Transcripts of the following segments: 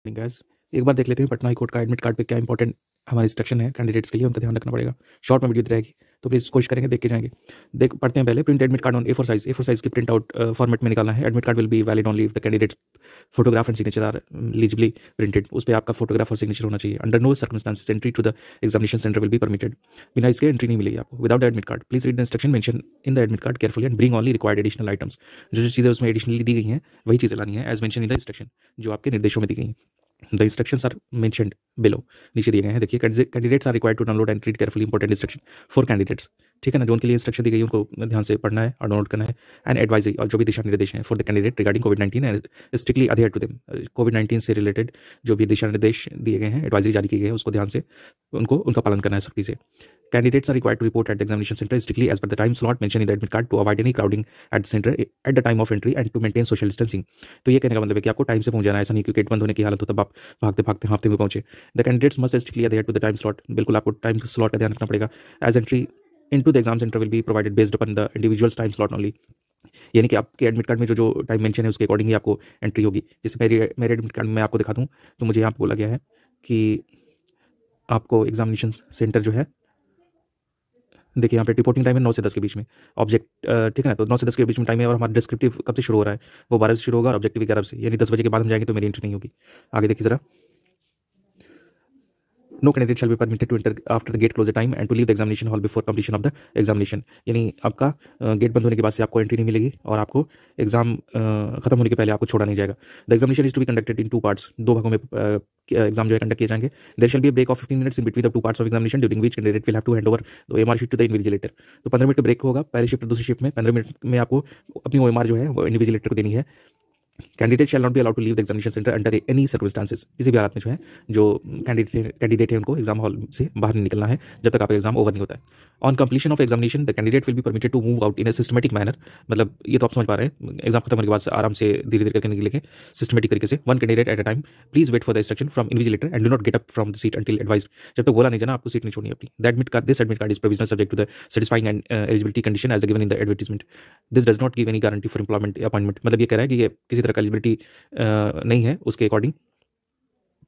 Gas एक बार देख लेते हैं पटना हाई कोर्ट का एडमिट कार्ड पे क्या इंपॉर्टेंट हमारी इंस्ट्रक्शन है कैंडिडेट्स के लिए, उनका ध्यान रखना पड़ेगा। शॉर्ट में वीडियो रहेगी तो प्लीज़ कोशिश करेंगे, देख के जाएंगे। देख पढ़ते हैं पहले। Print admit card on A4 size की प्रिंट आउट फॉर्मेट में निकालना है। Admit card will be valid only if the candidates photograph and signature are legibly printed. उस पर आपका फोटोग्राफ और सिग्नेचर होना चाहिए। Under no circumstances entry to the examination centre will be permitted. बिना इसके एंट्री नहीं मिलेगी आपको। Without admit card please read the instruction mention in the admit card carefully and bring only required additional items. जो चीज़ें उसमें additionally दी गई हैं वही चीज़ें लानी है as mention in the instruction, जो आपके निर्देशों में दी गई हैं। The instructions are mentioned below। नीचे दिए गए हैं, देखिए। Candidates are required to download and read carefully important instruction for candidates. ठीक है ना, जो उनके लिए इंस्ट्रक्शन दी गई है उनको ध्यान से पढ़ना है और डाउनलोड करना है। एंड एडवाइजरी, और जो भी दिशा निर्देश हैं फॉर द कैंडिडेट रिगार्डिंग कोविड-19 and strictly adhere to them. कोविड-19 से रिलेटेड जो भी दिशा निर्देश दिए गए हैं, एडवाइजरी जारी की गई है, उसको ध्यान से उनका पालन करना है सख्ती से। Candidates are required to report at the examination center strictly as per the time slot mentioned in the admit card to avoid any crowding at the center at the time of entry and to maintain social distancing। तो ये कहने का मतलब है कि आपको time से पहुंच जाना है, ऐसा नहीं कि गेट बंद होने की हालत हो तब आप भागते भागते हाँफते हुए पहुंचे। The candidates must strictly adhere to the time slot. बिल्कुल आपको टाइम स्लॉट का ध्यान रखना पड़ेगा। As entry into the exam centre will be provided based upon the individuals time slot only. यानी कि आपके एडमिट कार्ड में जो टाइम मेंशन है उसके अकॉर्डिंग ही आपको एंट्री होगी। जैसे मेरे एडमिट कार्ड में मैं आपको दिखा दूँ तो मुझे यहाँ पर बोला गया है कि आपको एग्जामिनेशन सेंटर जो है, देखिए यहाँ पे रिपोर्टिंग टाइम है 9 से 10 के बीच में। ऑब्जेक्ट ठीक है ना, तो 9 से 10 के बीच में टाइम है। और हमारा डिस्क्रिप्टिव कब से शुरू हो रहा है, वो 12 से शुरू होगा और ऑब्जेक्टिव 11 से, यानी 10 बजे के बाद हम जाएंगे तो मेरी एंट्री नहीं होगी। आगे देखिए जरा। No candidate shall be permitted to enter after the gate closure time and to leave the examination hall before completion of the examination. यानी आपका गेट बंद होने के बाद से आपको एंट्री नहीं मिलेगी और आपको एग्जाम खत्म होने के पहले आपको छोड़ा नहीं जाएगा। The examination is to be conducted in 2 parts. 2 भागों में एग्जाम जो है कंडक्ट किए जाएंगे। There shall be a break of 15 minutes in between the 2 parts of examination during which candidate will have to hand over the OMR sheet to the invigilator. तो 15 minute का break होगा पहली shift और दूसरी shift में। 15 minute में आपको अपनी ओएमआर जो है वो इन्विजिलेटर को देनी है। Candidate shall not be allowed to leave the examination centre under any circumstances. किसी भी हालत में जो है जो कैंडिडेट है उनको एग्जाम हॉल से बाहर नहीं निकलना है जब तक आपका एग्जाम ओवर नहीं होता है। On completion of examination the candidate will be permitted to move out in a systematic manner. मतलब ये तो आप समझ पा रहे हैं, एग्जाम खत्म होने के बाद आराम से धीरे धीरे करके निकलेंगे सिस्टमेटिक तरीके से। 1 candidate at a time. Please wait for the instruction from invigilator and do not get up from the seat until advised. जब तक बोला नहीं जाना आपको सीट नहीं छोड़नी अपनी। This admit card is provisional subject to the satisfying and eligibility condition as given in the advertisement. This does not give any guarantee for employment appointment. मतलब ये कह रहा है कि ये किसी तरह का एलिजिबिलिटी नहीं है, उसके according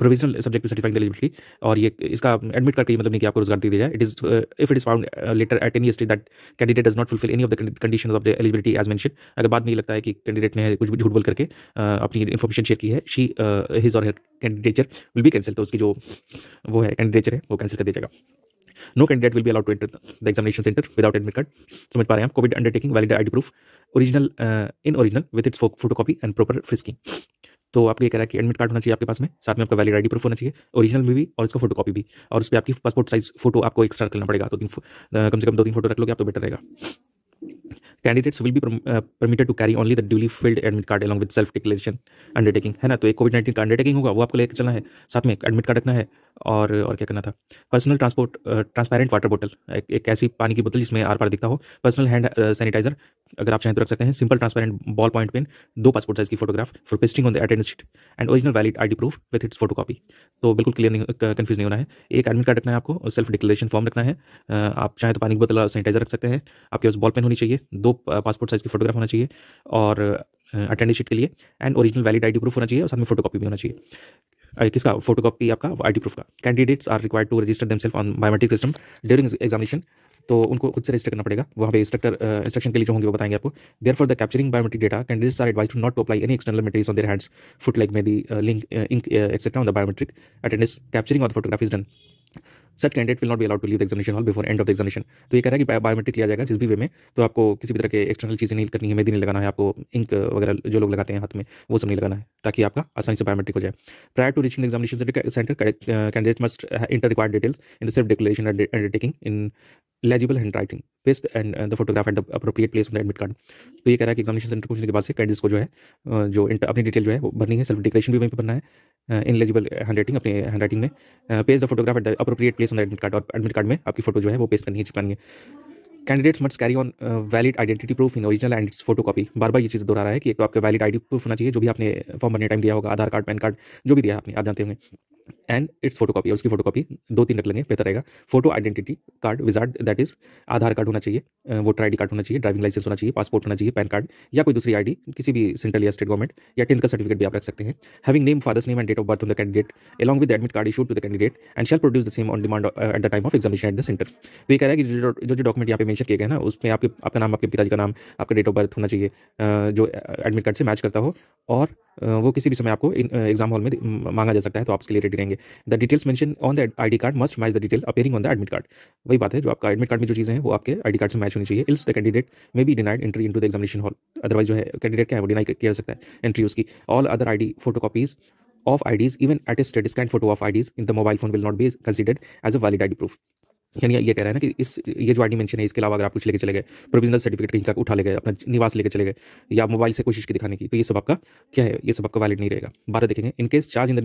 provisional subject to certifying the eligibility. और ये इसका एडमिट कार्ड का मतलब नहीं कि आपको रोजगार दे दिया जाए। It is if it is found later at any stage that candidate does not fulfil any of the conditions of the eligibility as mention. अगर बाद में ये लगता है कि कैंडिडेट ने कुछ भी झूठ बोल करके अपनी इन्फॉर्मेशन शेयर की है, शी हिज और her candidature will be cancel. तो उसकी जो वो है कैंडिडेचर है वो कैंसिल कर दिया जाएगा। No candidate will be allowed to enter the examination centre without admit card. समझ पा रहे हैं आप। Covid undertaking valid ID proof original in original with its photocopy and proper frisking. तो आपको ये कह रहा है कि एडमिट कार्ड होना चाहिए आपके पास में, साथ में आपका वैलिड आईडी प्रूफ होना चाहिए, ओरिजिनल में भी और इसका फोटोकॉपी भी। और उस पर आपकी पासपोर्ट साइज फोटो आपको एक्स्ट्रा करना पड़ेगा। तो कम से कम 2-3 फोटो रख लोगे आप तो बेटर रहेगा। Candidates will be permitted to carry only the duly filled admit card along with self declaration undertaking. है ना, तो एक कोविड-19 का अंडरटेकिंग होगा वो आपको लेकर चलना है, साथ में एडमिट कार्ड रखना है। और क्या करना था, पर्सनल ट्रांसपेरेंट वाटर बोतल, एक ऐसी पानी की बोतल जिसमें आर पार दिखता हो। पर्सनल हैंड सैनिटाइजर अगर आप चाहें तो रख सकते हैं। Simple transparent ball point pen, 2 passport size की photograph for pasting on the attendance sheet and original valid ID proof with its photocopy. तो बिल्कुल क्लियर नहीं, कंफ्यूज नहीं होना है। एक एडमिट कार्ड रखना है आपको, सेल्फ डिक्लेरेशन फॉर्म रखना है। आप चाहें तो पानी की बोतल और सैनिटाइजर रख सकते हैं। आपके पास बॉल पेन होनी चाहिए, 2 पासपोर्ट साइज की फोटोग्राफ होना चाहिए और अटेंडेंस शीट के लिए and original valid ID proof होना चाहिए और साथ में फोटोकॉपी भी होना चाहिए। किसका फोटोकॉपी? आपका आईडी प्रूफ का। Candidates are required to register themselves on biometric system during examination. तो उनको खुद से रजिस्टर करना पड़ेगा, वहाँ पे इंस्ट्रक्शन के लिए जो होंगे वो बताएंगे आपको। Therefore the capturing biometric data candidates are advised to not to apply any external materials on their hands, foot like mehndi, link, ink etcetera on the biometric attendance capturing और the photograph is done. Such candidate will not be allowed to leave the examination hall before end of the examination. तो ये कह रहा है कि biometric लिया जाएगा जिस भी वे में, तो आपको किसी भी तरह के एक्सटर्नल चीज़ें नहीं करनी है, मेहंदी नहीं लगाना है आपको, इंक वगैरह जो लोग लगाते हैं हाथ में वो सब नहीं लगाना है, ताकि आपका आसानी से बायोमेट्रिक हो जाए। Prior to reaching the examination centre candidate must enter required details in the self declaration undertaking in legible handwriting paste and the photograph at the appropriate place on the admit card। तो ये कह रहा है कि examination centre पहुंचने के बाद से कैंडिडेट्स को जो है अपनी डिटेल जो है वो भरनी है, सेल्फ डिक्लेरेशन भी वहीं पे भरना है, इन लेजिबल हैंडराइटिंग, अपने हैंडराइटिंग में, paste the photograph at the appropriate place on the admit card. और एडमिट कार्ड में आपकी फोटो जो है वो पेस्ट करनी है, चिपकानी है। Candidates must carry on valid identity proof in original and its photocopy. बार बार ये चीज़ दोहरा रहा है कि एक तो आपका वैलिड आईडी प्रूफ होना चाहिए, जो भी आपने फॉर्म भरने टाइम दिया होगा, आधार कार्ड, पैन कार्ड, जो भी दिया आपने, आप जानते होंगे। एंड इट्स फोटो कॉपी, उसकी फोटो कॉपी 2-3 रख लेंगे, बेहतर रहेगा। Photo identity card wizard, that is Aadhaar card होना चाहिए, वोटर आईडी कार्ड होना चाहिए, ड्राइविंग लाइसेंस होना चाहिए, पासपोर्ट होना चाहिए, पैन कार्ड या कोई दूसरी आईडी किसी भी सेंट्रल या स्टेट गवर्नमेंट, या 10th का सर्टिफिकेट भी आप रख सकते हैं। Having name, father's name and date of birth of the candidate along with the admit card issued to the candidate and shall produce the same on demand at the time of examination at the center। तो ये कह रहा है कि जो document यहाँ पे mention किए गए हैं ना, उसमें आपका नाम, आपके पिताजी का नाम, आपका डेट ऑफ बर्थ होना चाहिए जो एडमिट कार्ड से मैच करता हो, और वो किसी भी समय आपको एग्जाम हॉल में मांगा जा सकता है, तो आप उसके लिए रेडी रहेंगे। The details mention on the ID card must match the detail appearing on the admit card. वही बात है, जो आपका एडमिट कार्ड में जो चीज़ें हैं वो आपके आईडी कार्ड से मैच होनी चाहिए। Ills the candidate may be denied entry into the examination hall. Otherwise जो है कैंडिडेट क्या है वो डिनाई किया जा सकता है एंट्री उसकी। All other ID photo copies of IDs, even attested scanned photo of IDs in the mobile phone will not be considered as a valid ID proof। यानी ये कह रहा है ना कि ये जो आईडी मेंशन है, इसके अलावा अगर आप कुछ लेके चले गए, प्रोविजनल सर्टिफिकेट कहीं का उठा ले गए, अपना निवास लेके चले गए, या मोबाइल से कोशिश की दिखाने की, तो ये सब आपका क्या है, ये सब आपका वैलिड नहीं रहेगा। 12 देखेंगे, in case change in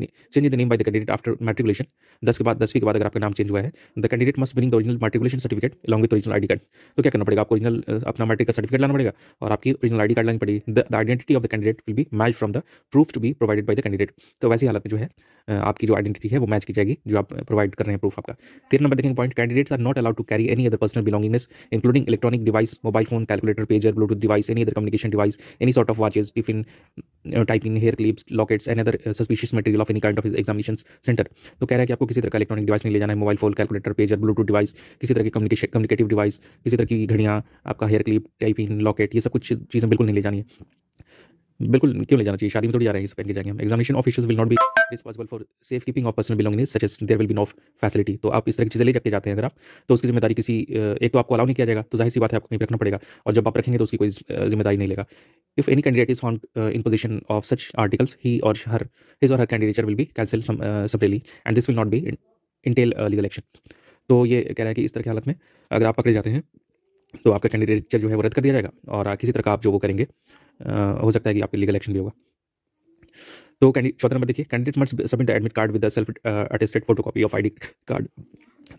the name by the candidate after matriculation, 10वीं के बाद अगर आपका नाम चेंज हुआ है, the candidate must bring the original matriculation certificate along with original ID card. तो क्या करना पड़ेगा आपको, ओरिजिनल अपना मैट्रिक का सर्टिफिकेट लाना पड़ेगा और आपकी ओरिजिनल आईडी कार्ड लानी पड़ेगी। The identity of the candidate will be match from the proof to be provided by the candidate. तो वैसी हालत में जो है आपकी जो आइडेंटिटी है वो मैच की जाएगी जो आप प्रोवाइड कर रहे हैं प्रूफ आपका। 13 नंबर देखेंगे point, candidates are not allowed to carry any other personal belongings including electronic device, mobile phone, calculator, pager, bluetooth device, any other communication device, any sort of watches, tiffin, typing, hair clips, lockets, and other suspicious material of any kind of his examinations center। तो कह रहा है कि आपको किसी तरह का electronic device नहीं ले जाना है, mobile phone, calculator, pager, Bluetooth device, किसी तरह की कम्युनिकेटिव डिवाइस, किसी तरह की घड़ियाँ, आपका हेयर क्लिप, टाइपिंग, लॉकेट, ये सब कुछ चीज़ें बिल्कुल नहीं ले जानी है। बिल्कुल क्यों ले जाना चाहिए, शादी में थोड़ी जा रहे हैं, इस पहन के जाएंगे हम। Examination officials will not be responsible for safe keeping of personal belongings such as there will be no facility. तो आप इस तरह की चीज़ें ले जाके जाते हैं अगर आप, तो उसकी जिम्मेदारी किसी एक तो आपको अलाउ नहीं किया जाएगा, तो जाहिर सी बात है आपको कहीं रखना पड़ेगा, और जब आप रखेंगे तो उसकी कोई जिम्मेदारी नहीं लेगा। If any candidate is found in position of such articles, he और her candidature will be cancel separately and this will not be entail legal action. तो ये कह रहा है कि इस तरह की हालत में अगर आप पकड़े जाते हैं तो आपका कैंडिडेचर जो है वो रद्द कर दिया जाएगा, और किसी तरह का आप जो वो करेंगे हो सकता है कि आपके लीगल एक्शन भी होगा। तो 14 नंबर देखिए, candidate must submit the admit card with the self attested photocopy of ID card.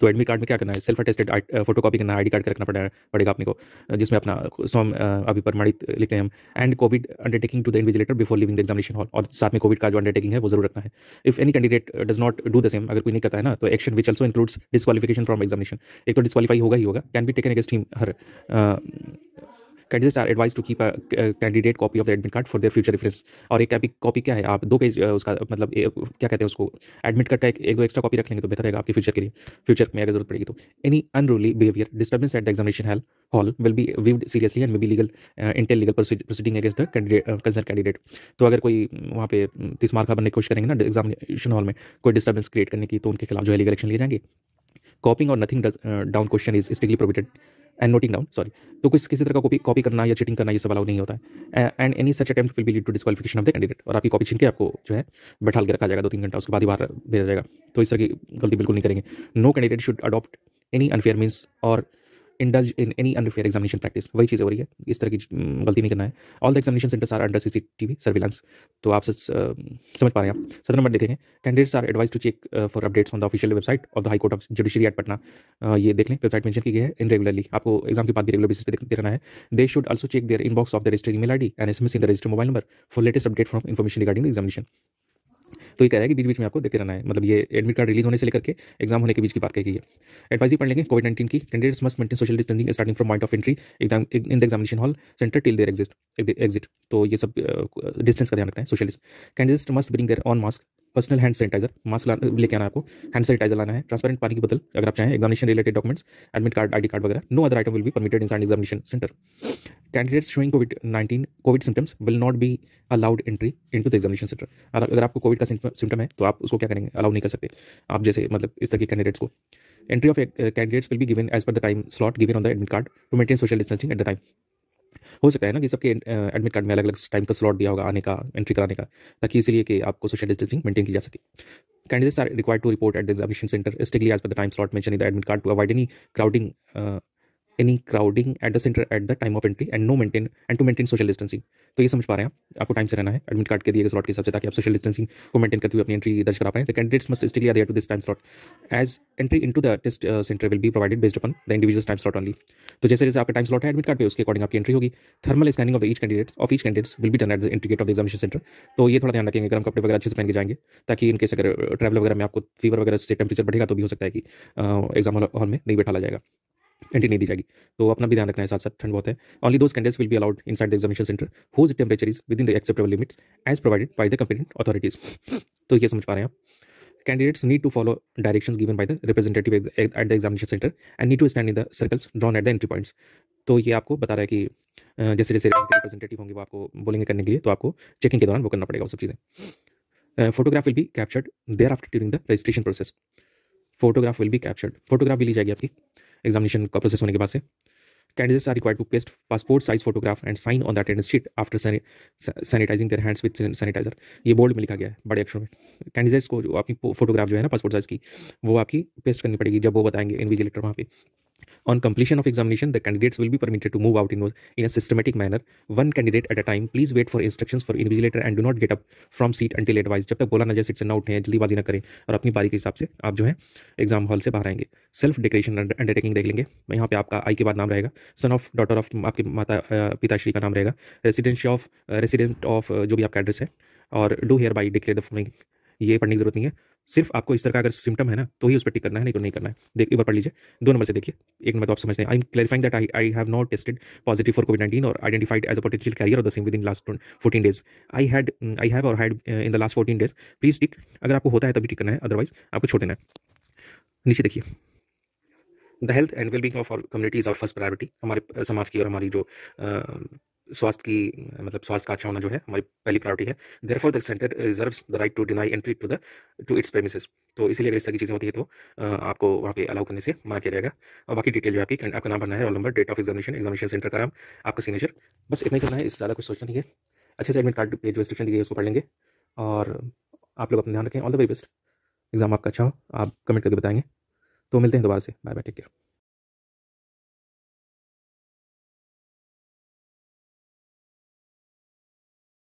तो एडमिट कार्ड में क्या करना है, सेल्फ अटेस्टेड फोटोकॉपी करना है आईडी कार्ड का रखना पड़ेगा अपने को, जिसमें अपना स्वयं अभी प्रमाणित लिखते हैं हम, and Covid undertaking to the invigilator before leaving the examination hall, और साथ में कोविड का जो अंडरटेकिंग है वो जरूर रखना है। If any candidate does not do the same, अगर कोई नहीं करता है ना, तो action which also includes disqualification from examination, एक तो डिस्क्वालीफाई होगा ही होगा, can be taken against him her. Candidates are advise to keep candidate copy of the admit card for their future reference. और एक कॉपी क्या है, आप 2 पेज उसका मतलब क्या कहते हैं उसको, एडमिट कार्ड का एक 2 एक्स्ट्रा कॉपी रख लेंगे तो बेहतर रहेगा आपके फ्यूचर के लिए, फ्यूचर में अगर जरूरत पड़ेगी तो। Any unruly behaviour disturbance at the examination hall will be viewed seriously and may be legal entail legal proceeding against the concern candidate. तो अगर कोई वहाँ पे 30 मार्क बनने की कोशिश करेंगे ना एग्जामिनेशन हॉल में, कोई डिस्टर्बेंस क्रिएट करने की, तो उनके खिलाफ जो है लीगल एक्शन लिए जाएंगे। कॉपिंग और nothing down question is strictly prohibited and noting down, sorry, तो किसी तरह का कॉपी करना या चीटिंग करना ये सब अलाउ नहीं होता है। And any such attempt will be lead to disqualification of the candidate, और आपकी कॉपी छीन के आपको जो है बैठा के रखा जाएगा 2-3 घंटा, उसके बाद ही बाहर भेजा जाएगा। तो इस तरह की गलती बिल्कुल नहीं करेंगे। No candidate should adopt any unfair means और indulge in any unfair examination practice, वही चीज़ हो रही है, इस तरह की गलती नहीं करना है। All the examination centres are under CCTV surveillance. तो आप समझ पा रहे हैं आप। 17 नंबर देखेंगे, candidates are advise to check for updates on the official website of the high court of judiciary at Patna. ये देख लें, वेबसाइट मेंशन की गई है इन रेगुलरली, आपको एग्जाम के बाद भी रेगुलर बेसिस पे देखते रहना है। They should also check their inbox of the registered email ID and SMS in the registered mobile number for latest update from information regarding the examination. तो ये कह रहा है कि बीच बीच में आपको देखते रहना है, मतलब ये एडमिट कार्ड रिलीज होने से लेकर के एग्जाम होने के बीच की बात कही है। एडवाइजरी पढ़ लेंगे कोविड-19 की, candidates must maintain social distancing starting from point of entry in the examination hall centre till their exit. तो ये सब डिस्टेंस का ध्यान रखना है, social distance. Candidates must bring their own mask, personal hand sanitizer, mask लेके आना है आपको, हैंड सैनिटाइजर लाना है, ट्रांसपेरेंट पानी की बोतल अगर आप चाहें, examination related documents, admit card, ID card वगैरह। No other item will be permitted inside examination centre. Candidates showing COVID symptoms will not be allowed entry into the examination centre. अगर आपको कोविड का सिम्टम है तो आप उसको क्या करेंगे, अलाउ नहीं कर सकते आप, जैसे मतलब इस तरह के कैंडिडेट्स को। Entry of candidates will be given as per the time slot given on the admit card to maintain social distancing at the time. हो सकता है ना कि सबके एडमिट कार्ड में अलग अलग टाइम का स्लॉट दिया होगा आने का, एंट्री कराने का, ताकि इसीलिए कि आपको सोशल डिस्टेंसिंग मेंटेन की जा सके। Candidates are required to report at the examination centre strictly as per the time slot mention in the admit card to avoid any crowding any crowding at the centre at the time of entry and to maintain social distancing. तो ये समझ पा रहे हैं आप, आपको time से रहना है एडमिट कार्ड के दिए गए स्लॉट के हिसाब से, ताकि आप सोशल डिस्टेंसिंग को मेंटेन करते हुए अपनी एंट्री दर्ज करा पाएं। The candidates must still adhere to this time slot as entry into the test center will be provided based upon the individual's time slot only। तो जैसे जैसे आपका टाइम स्लॉट है एडमिट कार्ड पे, उसके अकॉर्डिंग आपकी एंट्री होगी। Thermal scanning of each candidates will be done at the entry gate of the examination centre. तो ये थोड़ा ध्यान रखेंगे, गर्म कपड़े वगैरह अच्छे से पहन के जाएंगे, ताकि इनके अगर ट्रैवल वगैरह में आपको फीवर वगैरह से टेम्परेचर बढ़ेगा तो भी हो सकता है कि एग्जाम हॉल में नहीं बैठाला जाएगा, एंट्री नहीं दी जाएगी। तो अपना भी ध्यान रखना है, साथ साथ ठंड बहुत है। Only those candidates will be allowed inside the examination centre whose temperature is within the acceptable limits as provided by the competent authorities. तो ये समझ पा रहे हैं आप। Candidates need to follow directions given by the representative at the examination center and need to stand in the circles drawn at the entry points। तो ये आपको बता रहा है कि जैसे जैसे रिप्रेजेंटेटिव होंगे वो आपको बोलेंगे करने के लिए, तो आपको चेकिंग के दौरान वो करना पड़ेगा वो सब चीज़ें। Photograph will be captured thereafter during the registration process. Photograph will be captured, photograph भी ली जाएगी आपकी एग्जामिनेशन का प्रोसेस होने के बाद से। Candidates are required to paste passport size photograph and sign on the attendance sheet after sanitizing their hands with sanitizer। ये बोल्ड में लिखा गया है बड़े अक्षरों में। कैंडिडेट्स को जो आपकी फोटोग्राफ जो है ना पासपोर्ट साइज की, वो आपकी पेस्ट करनी पड़ेगी जब वो बताएंगे इन्विजिलेटर वहाँ पे। On completion of examination, the candidates will be permitted to move out in a systematic manner, one candidate at a time। Please wait for instructions for invigilator and do not get up from seat until advised। जब तक बोला ना जाए seat से ना उठें, जल्दीबाजी ना करें और अपनी बारी के हिसाब से आप जो है एग्जाम हॉल से बाहर आएंगे। सेल्फ डिक्लेरेशन अंडरटेकिंग देख लेंगे, यहाँ पे आपका आई के बाद नाम रहेगा, सन ऑफ डॉटर ऑफ आपके माता पिताश्री का नाम रहेगा, रेसिडेंट ऑफ जो भी आपका एड्रेस है, और do here by declare the following. ये पढ़ने की जरूरत नहीं है, सिर्फ आपको इस तरह का अगर सिम्टम है ना तो ही उस पर टिक करना है, नहीं तो नहीं करना है। एक बार पढ़ लीजिए, 2 नंबर से देखिए। 1 नंबर तो आप समझते हैं, I am clarifying that I have not tested positive for कोविड-19 or identified as a potential carrier of the same within last 14 days. I have or had in the last 14 days. Please tick, अगर आपको होता है तभी टिक करना है, otherwise आपको छोड़ देना है। नीचे देखिए, the health and wellbeing of our community is our first priority. हमारे समाज की और हमारी जो स्वास्थ्य की मतलब स्वास्थ्य का अच्छा होना जो है हमारी पहली प्रायोरिटी है। Therefore the centre reserves the right to deny entry to its premises. तो इसीलिए अगर इस तरह की चीज़ें होती है तो आपको वहाँ पे अलाउ करने से मना किया जाएगा। और बाकी डिटेल जो आपकी, आपका नाम भरना है, roll number, date of examination, examination centre का नाम, आपका सिग्नेचर, बस इतना ही करना है, इससे ज़्यादा कुछ सोचना नहीं है। अच्छे से एडमिट कार्ड पे जो इंस्ट्रक्शन दी गई है उसको पढ़ लेंगे, और आप लोग अपना ध्यान रखें। All the very best, exam आपका अच्छा हो, आप कमेंट करके बताएंगे। तो मिलते हैं दोबारा से, बाय बाय, टेक केयर।